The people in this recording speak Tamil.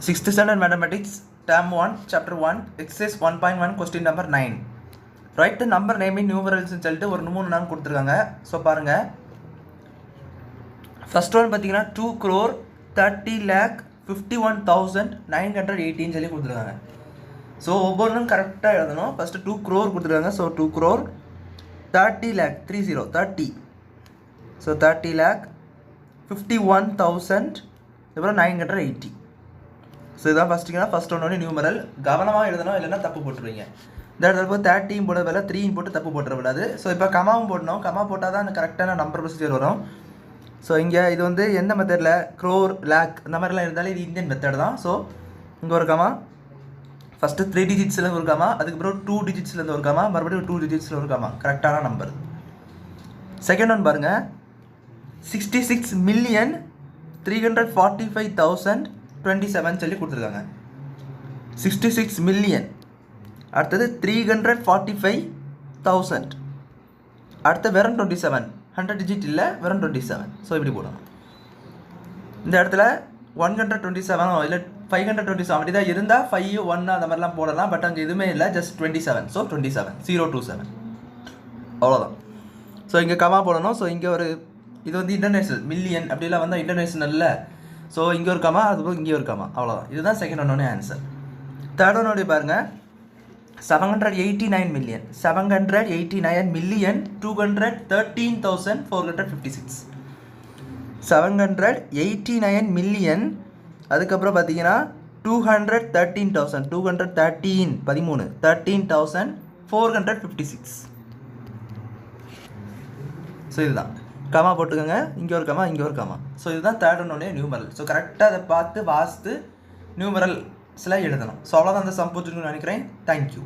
6th standard mathematics term 1 chapter 1 exercise 1.1 question number 9. Write the number name in numerals னு சொல்லிட்டு ஒரு 3 நாள் கொடுத்திருக்காங்க. சோ பாருங்க. First one பாத்தீங்கன்னா 2 crore 30 lakh 51,918 சொல்லி கொடுத்திருக்காங்க. சோ ஒவ்வொருத்தரும் கரெக்ட்டா எழுதணும். First 2 crore கொடுத்திருக்காங்க. So 2 crore 30 lakh 30. So 30 lakh 51,980. So இதுதான் ஃபஸ்ட் ஒன்று நியூமரல் கவனமாக எழுதணும், இல்லைன்னா தப்பு போட்டுருவீங்க. இந்த இடத்துல போய் 30 போட வேலை 3 போட்டு தப்பு போட்டுறக்கூடாது. ஸோ இப்போ கமாவும் போடணும், கமா போட்டால் தான் கரெக்டான நம்பர் ப்ரொசீஜர் வரும். ஸோ இங்கே இது வந்து எந்த மெத்தடில் க்ரோர் லேக் இந்த மாதிரிலாம் இருந்தாலும் இது இந்தியன் மெத்தட் தான். ஸோ இங்கே ஒரு கமா, ஃபஸ்ட்டு 3 டிஜிட்ஸ்லேருந்து ஒரு கமா, அதுக்கப்புறம் 2 டிஜிட்ஸ்லேருந்து ஒரு கமா, மறுபடியும் 2 டிஜிட்ஸில் ஒரு கமா, கரெக்டான நம்பர். செகண்ட் ஒன் பாருங்கள், 66,345,027 சொல்லி கொடுத்துருக்காங்க. 66 மில்லியன், அடுத்தது 345,000, அடுத்து வெறும் 27, 100 டிஜிட் இல்லை வெறும் 27. ஸோ இப்படி போடணும். இந்த இடத்துல 127 இல்லை 527 அப்படி தான் இருந்தால் 5 1 அந்த மாதிரிலாம் போடலாம். பட் அங்கே எதுவுமே இல்லை, ஜஸ்ட் 27. ஸோ 27 027 அவ்வளோதான். ஸோ இங்கே கமா போடணும். ஸோ இங்கே ஒரு இது வந்து இன்டர்நேஷ்னல் மில்லியன் அப்படிலாம் வந்தால் இன்டர்நேஷ்னலில். ஸோ இங்கே ஒரு கமா, அதுபோல் இங்கே ஒரு கமா, அவ்வளோதான். இதுதான் செகண்ட் ஒன்னோட ஆன்சர். தேர்ட் ஒன்னோடைய பாருங்கள், 789 மில்லியன் 213,456. 789 மில்லியன், அதுக்கப்புறம் பார்த்தீங்கன்னா 13,456. ஸோ இதுதான் கமா போட்டுக்கோங்க, இங்கே ஒரு கமா இங்கே ஒரு கமா. ஸோ இதுதான் தேர்ட் ஒன்னோடைய நியூமரல். ஸோ கரெக்டாக அதை பார்த்து வாசித்து நியூமரல்ஸில் எழுதணும். ஸோ அவ்வளோதான் அந்த சம் போச்சுன்னு நினைக்கிறேன். தேங்க்யூ.